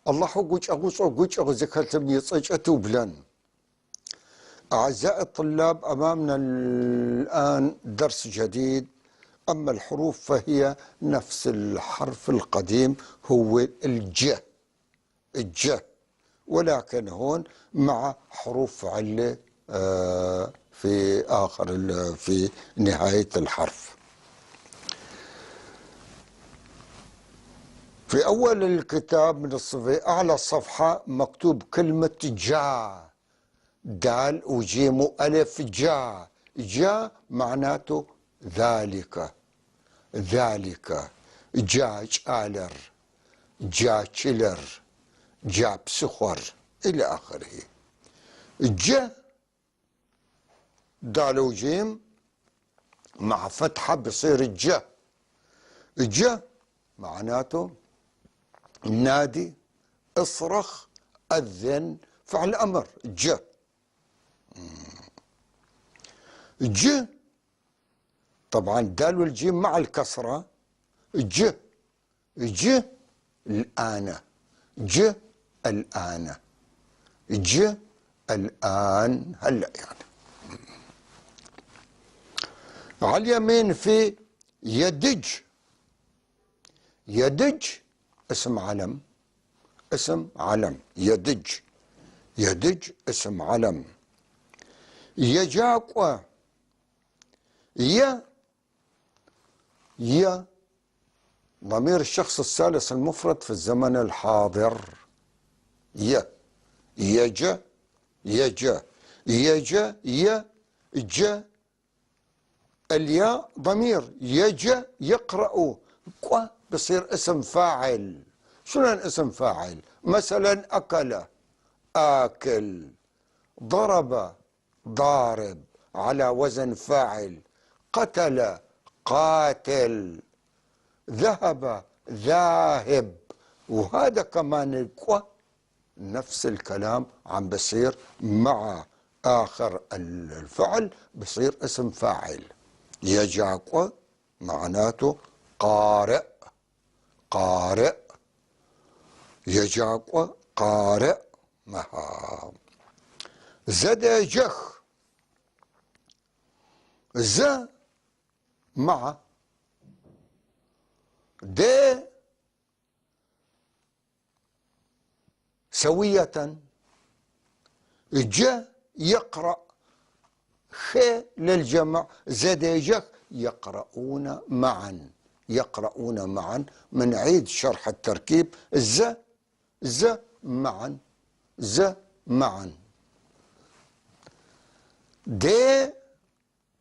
الله حقوش أغوص أغوش أغزكالتم يصيجأتو بلان. أعزائي الطلاب، أمامنا الآن درس جديد. أما الحروف فهي نفس الحرف القديم، هو الج، ولكن هون مع حروف علة في في نهاية الحرف. في أول الكتاب من أعلى الصفحة مكتوب كلمة جا، دال وجيم وألف. جا معناته ذلك، جا شالر، جا شلر، جا بسخر إلى آخره. جا دال وجيم مع فتحة بصير جا معناته نادي، اصرخ، أذن، فعل أمر. ج طبعا دال والجيم مع الكسرة. ج الآن، الآن، الآن، هلا يعني. على اليمين في يدج، اسم علم، يدج اسم علم. يجاقوى، يا ضمير الشخص الثالث المفرد في الزمن الحاضر. يجا، جا الياء ضمير. يجا يقرأ، قوى بصير اسم فاعل. شنو اسم فاعل؟ مثلا أكل، آكل، ضرب، ضارب، على وزن فاعل. قتل، قاتل، ذهب، ذاهب. وهذا كمان القوى نفس الكلام عم بصير مع آخر الفعل، بصير اسم فاعل. يجاقوى معناته قارئ، يجاقوى قارئ. زدجخ، ز مع د سوية. ج يقرأ، خ للجمع. زدجخ يقرؤون معا. منعيد شرح التركيب. ز معا. د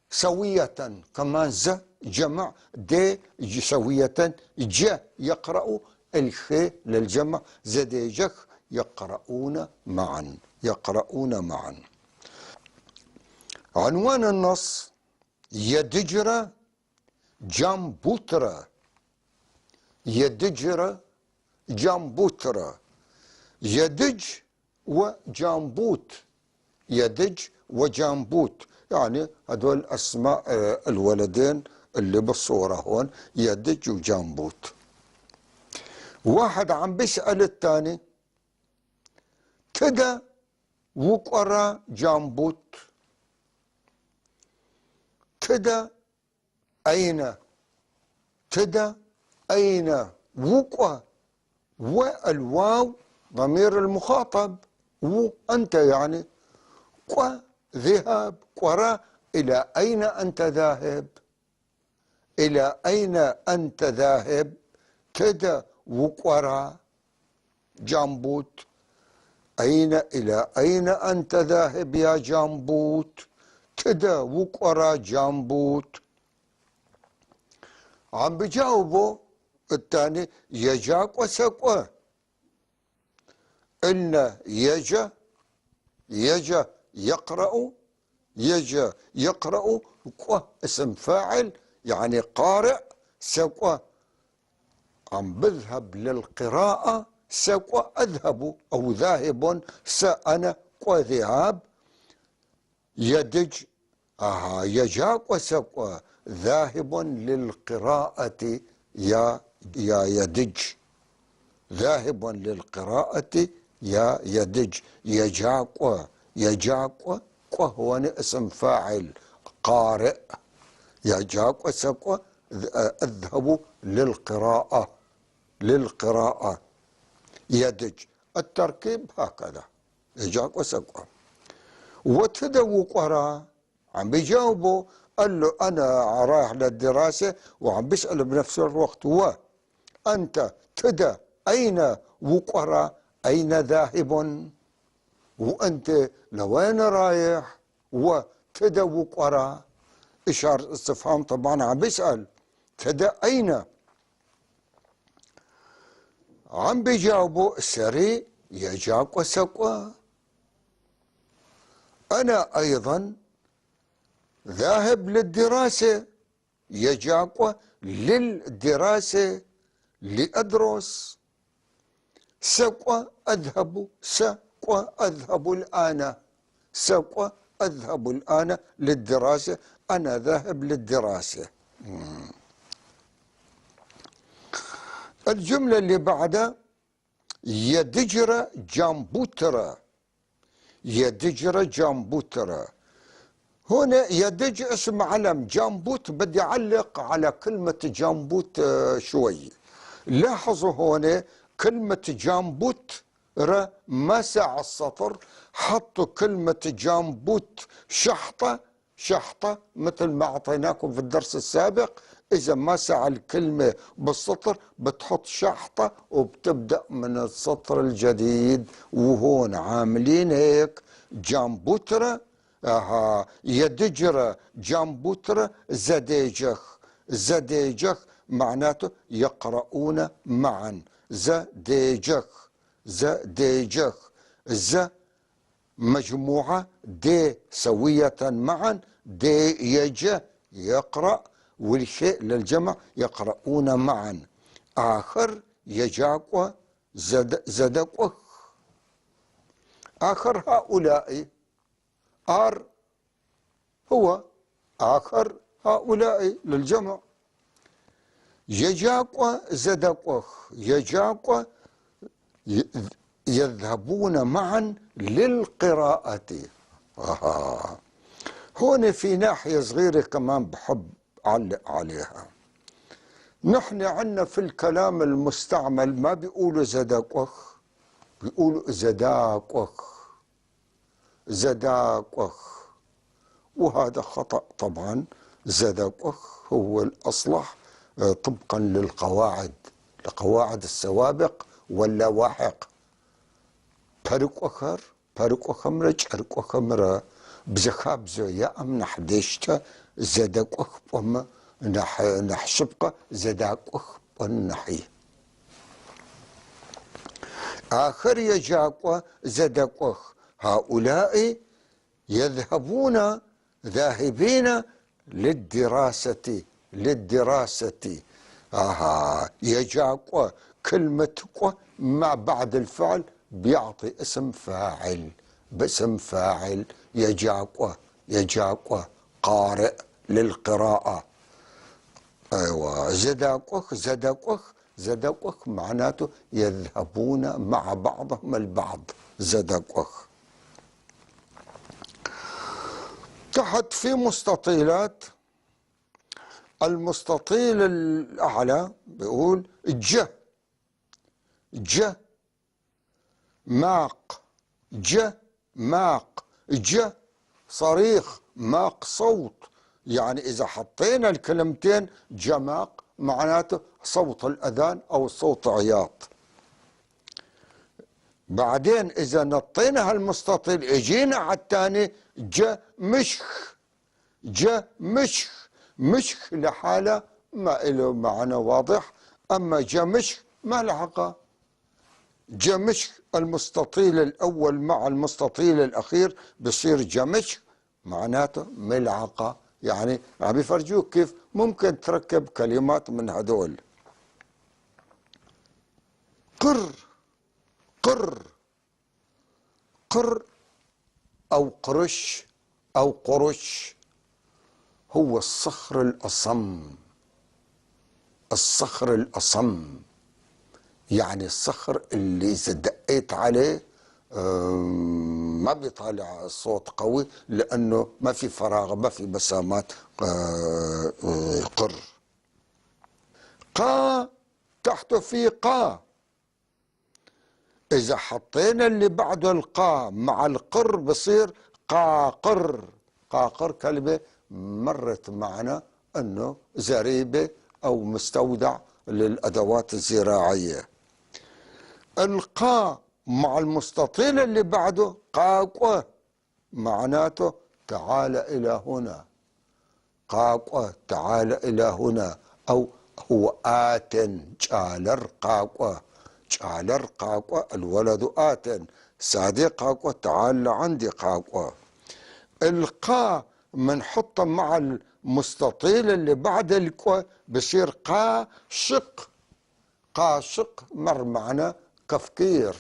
سوية كمان، ز جمع، د سوية. ج يقرأ، الخ للجمع. زدجخ يقرؤون معا. عنوان النص: يدجر جامبوترا. يدج وجامبوت، يعني هذول أسماء الولدين اللي بالصورة هون، يدج وجامبوت. واحد عم بيسأل الثاني: تدا وقرا جامبوت، تدا أين وقوى. والواو ضمير المخاطب، وأنت يعني. ذهاب، قرا، إلى أين أنت ذاهب. تدا وقرا جامبوت، إلى أين أنت ذاهب يا جامبوت. تدا وقرا جامبوت. عم بجاوبوا الثاني: يجاق وسقوى. إن يجا يقرأ، قوى اسم فاعل يعني قارئ. سقوى عم بذهب للقراءة. سقوى أذهب أو ذاهب. أنا قوى ذهاب. يدج يجاق وسقوى ذاهب للقراءة. يا يدج ذاهب للقراءة يدج يجاقوى يجاقوى هو اسم فاعل قارئ يجاقوى سقوى اذهب للقراءة يدج التركيب هكذا يجاقوى سقوى. وتدو قرا عم بيجاوبوا قال له انا رايح للدراسه وعم بيساله بنفس الوقت وانت تدى اين وقرا اين ذاهب وانت لوين رايح وتدى وقرا اشاره استفهام طبعا عم بيسال تدى اين عم بيجاوبوا سري يجاق وسقوا أنا أيضا ذاهب للدراسة يجاقوى للدراسة لأدرس سقوى أذهب الآن سقوى أذهب الآن للدراسة أنا ذاهب للدراسة. الجملة اللي بعدها يدجر جامبوترا يدجر جامبوترا. هنا يدج اسم علم جامبوت بدي أعلق على كلمة جامبوت شوي. لاحظوا هنا كلمة جامبوت ما سع السطر حطوا كلمة جامبوت شحطة مثل ما أعطيناكم في الدرس السابق. إذا ما سع الكلمة بالسطر بتحط شحطة وبتبدأ من السطر الجديد. وهون عاملين هيك جامبوترا يدجر جامبوترا زديجخ معناته يقرؤون معا زديجخ مجموعة دي سوية معا ديجة يقرأ والشيء للجمع يقرؤون معا. آخر يجاقوى زدقوخ آخر هؤلاء هو آخر هؤلاء للجمع. يجاقوى زدقوخ يجاقوى يذهبون معا للقراءة. هون في ناحية صغيرة كمان بحب أعلق عليها. نحن عندنا في الكلام المستعمل ما بيقولوا زداقوخ بيقولوا زداقوخ وهذا خطأ طبعا. زداقوخ هو الأصلح طبقا لقواعد السوابق واللواحق. بارق خمرة أرق خمرة بزخاب زويا أم نحدشتا زداقوخ بوم نحسبق زداقوخ والنحي. آخر يجاقوى زداقوخ هؤلاء يذهبون ذاهبين للدراسة يجاقوى كلمة قوى مع بعد الفعل بيعطي اسم فاعل باسم فاعل. يجاقوى قارئ للقراءة. أيوة زداقوخ معناته يذهبون مع بعضهم البعض زداقوخ. تحت في مستطيلات المستطيل الأعلى بيقول ماق صريخ ماق صوت. يعني إذا حطينا الكلمتين جماق معناته صوت الأذان أو صوت عياط. بعدين إذا نطينا هالمستطيل اجينا على الثاني مشخ لحاله ما له معنى واضح. أما جمشخ ما لحقه. جمشخ المستطيل الأول مع المستطيل الأخير بصير جمشخ معناته ملعقة. يعني عم يفرجوك كيف ممكن تركب كلمات من هدول. قر أو قرش أو قرش هو الصخر الأصم يعني الصخر اللي إذا دقيت عليه ما بيطالع الصوت قوي، لأنه ما في فراغ، ما في مسامات قر. قا تحته في قا، إذا حطينا اللي بعده القا مع القر بصير قاقر. قاقر كلمة مرت معنا أنه زريبة أو مستودع للأدوات الزراعية. القا مع المستطيل اللي بعده قاقوة، معناته تعال إلى هنا. قاقوة تعال إلى هنا، أو هو آت. جالر قاقوة، جالر قاقوة الولد آت. سادي قاقوة تعال لعندي قاقوة. القا منحطه مع المستطيل اللي بعد القوة بصير قاشق. قاشق مر معنا كفكير،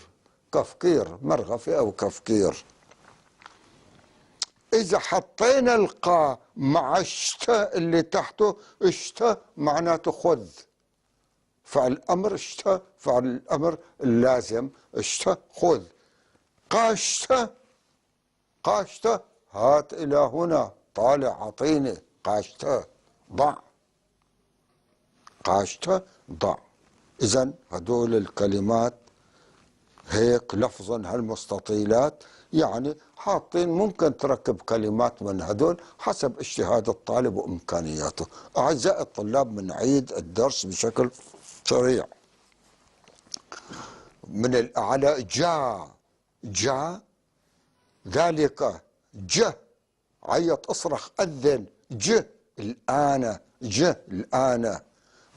كفكير مرغفة أو كفكير. إذا حطينا القا مع الشتاء اللي تحته، اشتاء معناته خذ، فعل أمر اشتاء، فعل الأمر اللازم اشتاء خذ. قاشته، قاشته هات إلى هنا، طالع عطيني. قاشته ضع، قاشته ضع. إذن هدول الكلمات هيك لفظا هالمستطيلات، يعني حاطين ممكن تركب كلمات من هدول حسب اجتهاد الطالب وإمكانياته. أعزائي الطلاب، بنعيد الدرس بشكل سريع. من الأعلى جاء، جاء ذلك، ج عيط اصرخ أذن، ج الآن، ج الآن.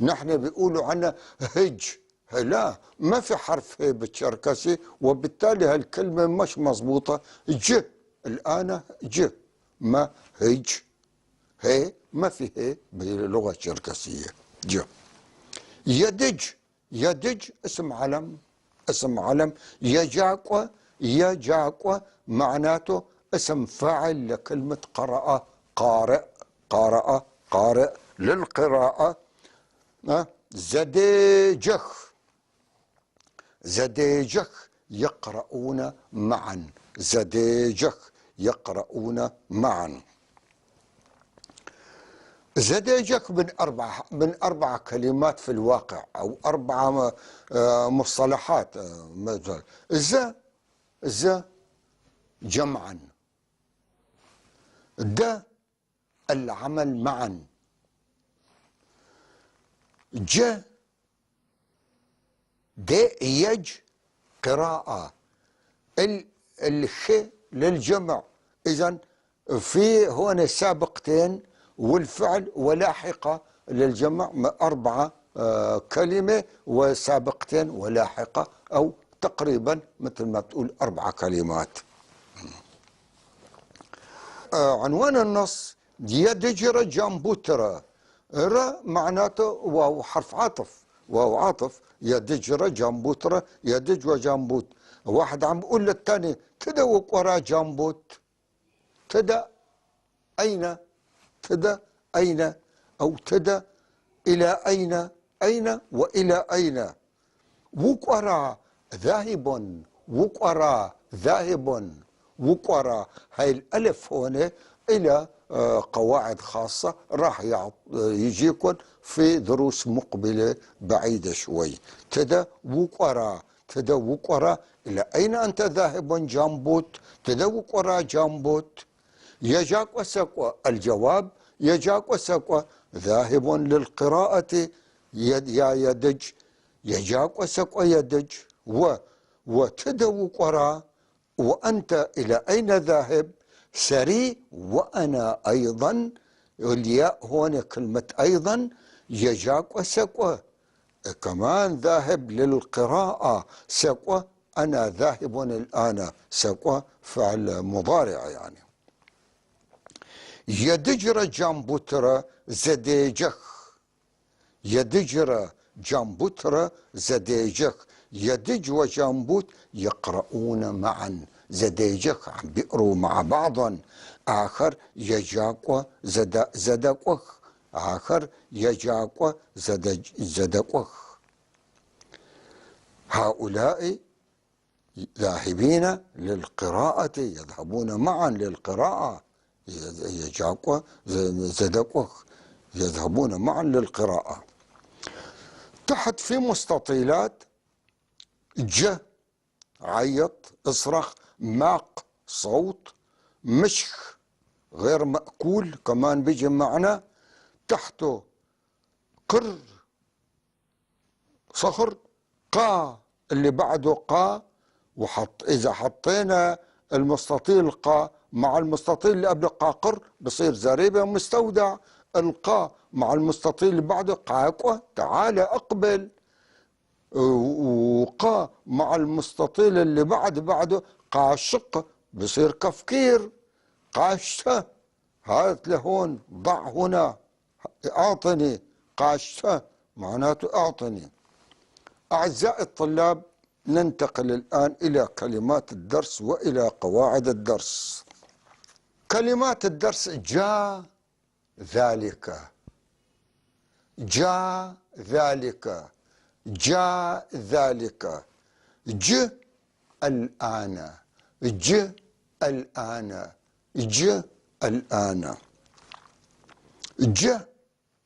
نحن بيقولوا عنا هج، لا ما في حرف هي بالتشركسي، وبالتالي هالكلمة مش مضبوطة. ج الآن ج، ما هج، هي ما في هي باللغة التشركسية. ج. يدج، يدج اسم علم، اسم علم. يجاقوة، يجاقوة معناته اسم فاعل لكلمة قرأ، قارئ، قارئ، قارئ للقراءة. زديجخ، زديجخ يقرؤون معا، زديجخ يقرؤون معا. زديجك من أربع كلمات في الواقع، أو أربع مصطلحات. ز، ز جمعا، د العمل معا، ج ديج قراءة، الخ للجمع. إذن في هون سابقتين والفعل ولاحقة للجمع، أربعة كلمة وسابقتين ولاحقة، أو تقريبا مثل ما تقول أربع كلمات. عنوان النص يدجر جامبوترا. را معناته واو حرف عطف، واو عطف. يدجر جامبوترا، يدج وجامبوت. واحد عم بقول للثاني تدوق وراء جامبوت، تدا أين، تدا أين، أو تدا إلى أين، أين وإلى أين. وقرا ذاهب، وقرا ذاهب، وقرا. هاي الألف هون إلى قواعد خاصة راح يجيكم في دروس مقبلة بعيدة شوي. تدا وقرا، تدا وقرا. إلى أين أنت ذاهب جامبوت، تدا وقرا جامبوت. يجاك وسقوا الجواب، يجاك وسقوا ذاهب للقراءة يا يدج، يجاك وسقوا يدج. وتدو قرا، وأنت إلى أين ذاهب. سري وأنا أيضا، الياء هون كلمة أيضا. يجاك وسقوا كمان ذاهب للقراءة، سقوا أنا ذاهب الآن، سقوا فعل مضارع يعني. يدجر جامبوترا زديجخ، يدجر جامبوترا زديجخ. يدج وجامبوت يقرؤون معا، زديجخ عم بيقروا مع بعضا. آخر يجاقوا زدقوخ، آخر يجاقوا زدقوخ. هؤلاء ذاهبين للقراءة، يذهبون معا للقراءة، يجاقوا زدقوا، يذهبون معا للقراءة. تحت في مستطيلات ج عيط، اصرخ، ماق صوت، مشخ غير مأكول كمان بيجي معنا، تحته قر صخر، قا اللي بعده قا، إذا حطينا المستطيل قا مع المستطيل اللي قبله قاقر بصير زريبة مستودع. القا مع المستطيل اللي بعده قاقوة، تعال اقبل. وقا مع المستطيل اللي بعده قاشق بصير كفكير. قاشته، هات لهون، ضع هنا، اعطني. قاشته معناته اعطني. أعزائي الطلاب، ننتقل الآن إلى كلمات الدرس وإلى قواعد الدرس. كلمات الدرس: جاء ذلك، جاء ذلك، جاء ذلك. ج الآن، ج الآن، ج الآن. ج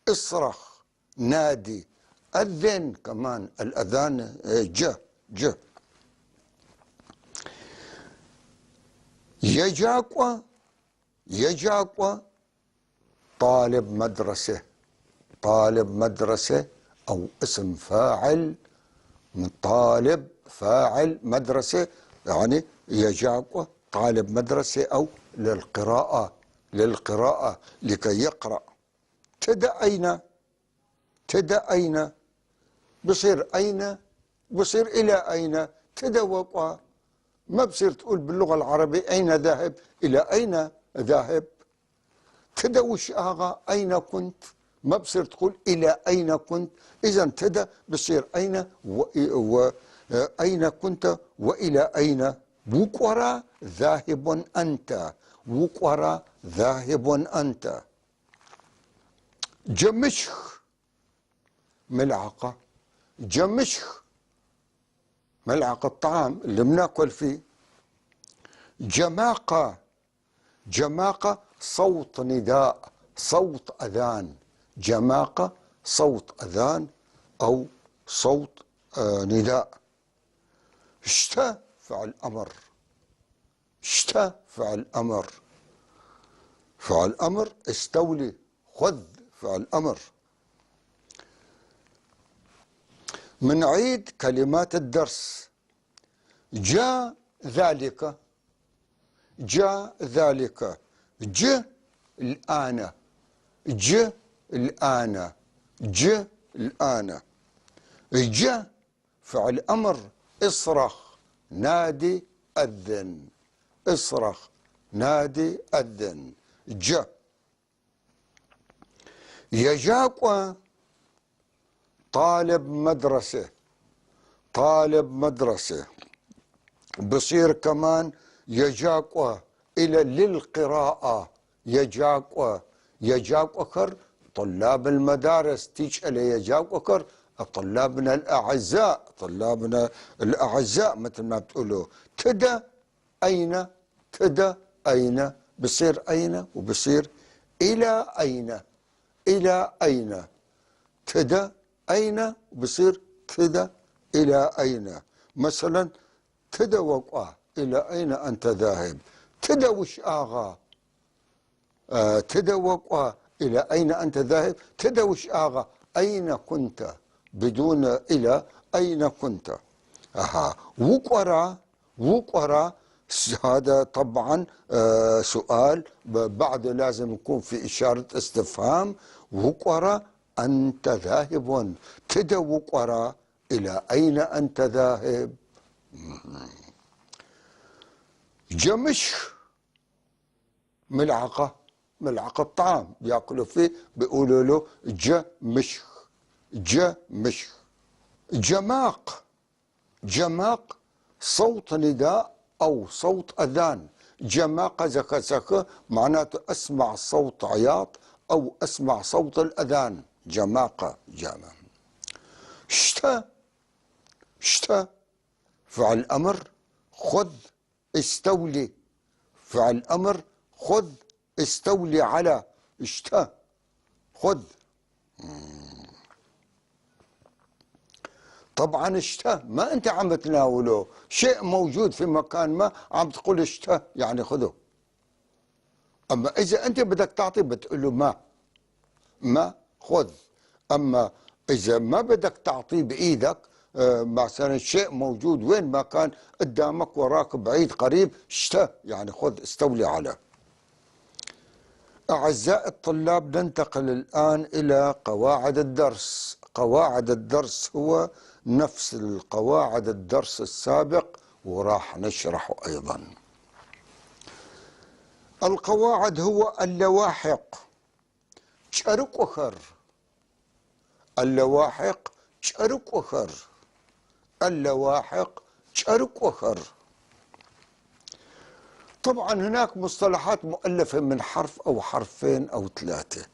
اصرخ، نادي، أذن كمان، الأذان ج. يجاقوى، يجاقوى طالب مدرسة، طالب مدرسة أو اسم فاعل من طالب، فاعل مدرسة، يعني يجاقوى طالب مدرسة أو للقراءة، للقراءة لكي يقرأ. تدأ أين، تدأ أين، بصير أين، بصير إلى أين. تدوق، ما بصير تقول باللغة العربية أين ذاهب، إلى أين ذاهب. تدوش آغا، أين كنت، ما بصير تقول إلى أين كنت. إذا تدا بصير أين أين كنت وإلى أين. وقرا ذاهب أنت، وقرا ذاهب أنت. جمشخ ملعقة، جمشخ ملعقة الطعام اللي بناكل فيه. جماقة، جماقة صوت نداء، صوت أذان. جماقة صوت أذان أو صوت نداء. اشتى فعل أمر، اشتى فعل أمر، فعل أمر. استولي، خذ فعل أمر. منعيد كلمات الدرس. جاء ذلك، جاء ذلك. ج الآن، ج الآن، ج الآن. ج فعل أمر، اصرخ، نادي، أذن، اصرخ، نادي، أذن. ج. يجاقوى طالب مدرسة، طالب مدرسة. بصير كمان يجاقوى إلى للقراءة. يجاقوى، يجاقوكر طلاب المدارس، تيجي إلى يجاقوكر طلابنا الأعزاء، طلابنا الأعزاء مثل ما بتقولوا. تدا أين، تدا أين، بصير أين وبصير إلى أين، إلى أين. تدا أين وبصير تدا إلى أين. مثلا تدوق، إلى أين أنت ذاهب. تدوش آغا، تدوق، إلى أين أنت ذاهب. تدوش آغا، أين كنت، بدون إلى، أين كنت. وقرا، وقرا هذا طبعا سؤال بعده لازم يكون في إشارة استفهام. وقرا أنت ذاهب. تدوق، إلى أين أنت ذاهب. جمشخ ملعقة، ملعقة طعام بياكلوا فيه، بيقولوا له جمشخ، جمشخ. جماق، جماق صوت نداء أو صوت أذان. جماقة زكا زكا معناته أسمع صوت عياط أو أسمع صوت الأذان. جماقة، جماقة. شتا، شتا فعل أمر خذ استولي، فعل أمر خذ استولي على اشتهى خذ. طبعا اشتهى ما انت عم تناوله شيء موجود في مكان ما عم تقول اشتهى يعني خذه. اما اذا انت بدك تعطي بتقول له ما خذ. اما اذا ما بدك تعطيه بايدك مثلا شيء موجود وين ما كان قدامك وراك بعيد قريب اشتهى يعني خذ استولي عليه. أعزائي الطلاب ننتقل الآن إلى قواعد الدرس. قواعد الدرس هو نفس القواعد الدرس السابق وراح نشرحه أيضا. القواعد هو اللواحق شارك وخر، اللواحق شارك وخر، اللواحق شارك وخر. طبعا هناك مصطلحات مؤلفة من حرف أو حرفين أو ثلاثة.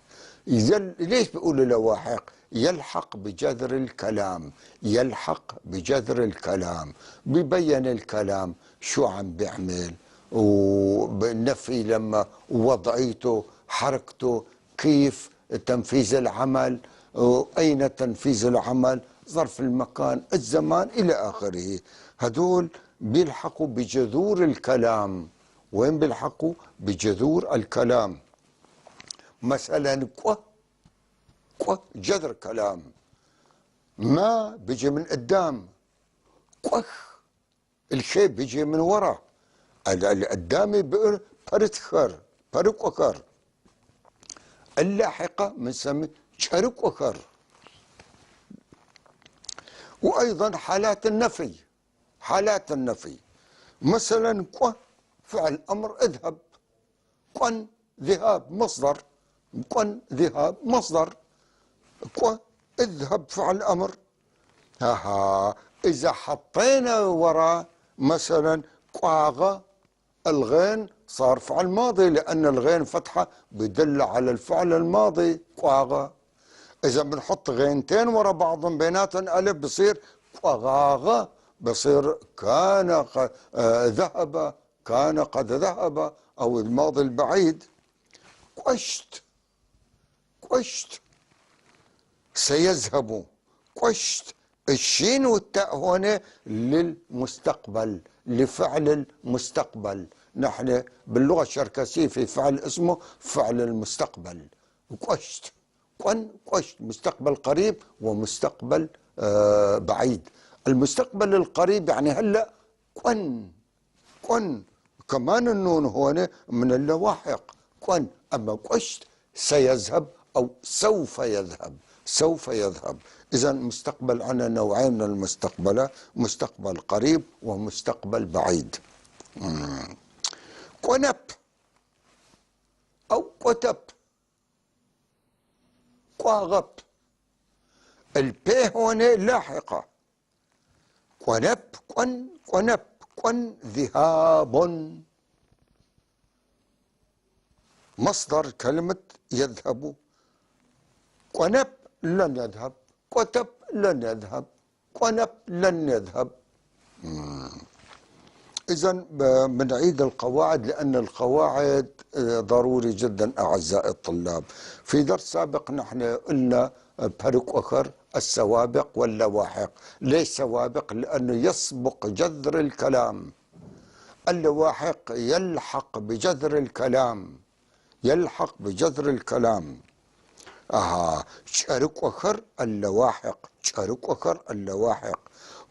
ليش بيقولوا لواحق؟ يلحق بجذر الكلام، يلحق بجذر الكلام، ببين الكلام شو عم بيعمل وبالنفي لما وضعيته حركته كيف تنفيذ العمل أين تنفيذ العمل ظرف المكان الزمان إلى آخره. هدول بيلحقوا بجذور الكلام. وين بيلحقوا؟ بجذور الكلام. مثلا كو جذر كلام. ما بيجي من قدام، كوخ الشيء بيجي من وراء. القدامي بيقول برتخر بركوكر. اللاحقة بنسمي شركوكر. وأيضا حالات النفي، حالات النفي مثلا كو فعل أمر اذهب، كن ذهاب مصدر، كن ذهاب مصدر، كو اذهب فعل أمر. إذا حطينا وراء مثلا كواغا الغين صار فعل ماضي لأن الغين فتحة بدل على الفعل الماضي كواغا. إذا بنحط غينتين ورا بعضهم بيناتهم ألف بصير كواغاغا، بصير كان ذهب، كان قد ذهب أو الماضي البعيد. كشت كشت سيذهب كشت. الشين والتاء هون للمستقبل لفعل المستقبل. نحن باللغة الشركسية في فعل اسمه فعل المستقبل. كشت كن كشت مستقبل قريب ومستقبل بعيد. المستقبل القريب يعني هلا كن كن كمان النون هون من اللواحق كن. أما كشت سيذهب أو سوف يذهب، سوف يذهب. إذا مستقبل عندنا نوعين من المستقبل، مستقبل قريب ومستقبل بعيد. كنب أو كتب، كواغب. البي هون لاحقة. كنب كن كنب كن ذهاب مصدر كلمة يذهب. كنب لن يذهب، كتب لن يذهب، كنب لن يذهب. إذا بنعيد القواعد لأن القواعد ضروري جدا أعزائي الطلاب. في درس سابق نحن قلنا فرق آخر السوابق واللواحق. ليش سوابق؟ لأنه يسبق جذر الكلام. اللواحق يلحق بجذر الكلام، يلحق بجذر الكلام. شارك آخر اللواحق، شارك آخر اللواحق.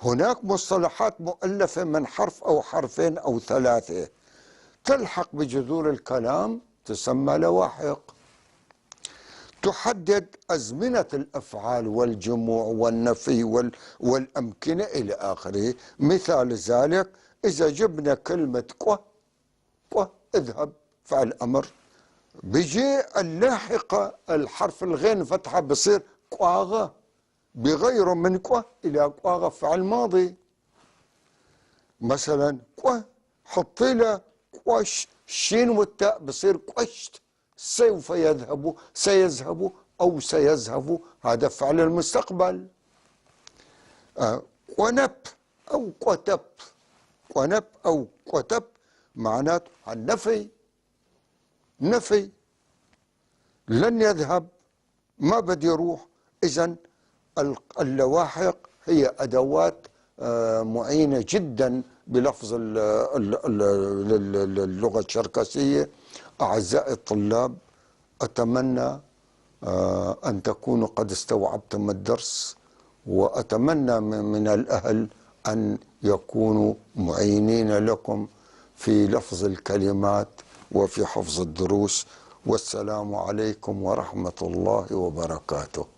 هناك مصطلحات مؤلفة من حرف أو حرفين أو ثلاثة تلحق بجذور الكلام تسمى لواحق. تحدد أزمنة الأفعال والجموع والنفي والأمكنة إلى آخره. مثال ذلك إذا جبنا كلمة كو اذهب فعل أمر، بيجي اللاحقة الحرف الغين فتحة بصير كواغا، بغيره من كو إلى كواغا فعل ماضي. مثلا كو حطي له كوش الشين والتاء بصير كوشت. سوف يذهب سيذهب أو سيذهب هذا فعل المستقبل. ونب أو قتب. قنب أو قتب معناته النفي، نفي، لن يذهب، ما بده يروح. إذن اللواحق هي أدوات معينة جدا بلفظ اللغة الشركسية. أعزائي الطلاب، أتمنى أن تكونوا قد استوعبتم الدرس، وأتمنى من الأهل أن يكونوا معينين لكم في لفظ الكلمات وفي حفظ الدروس. والسلام عليكم ورحمة الله وبركاته.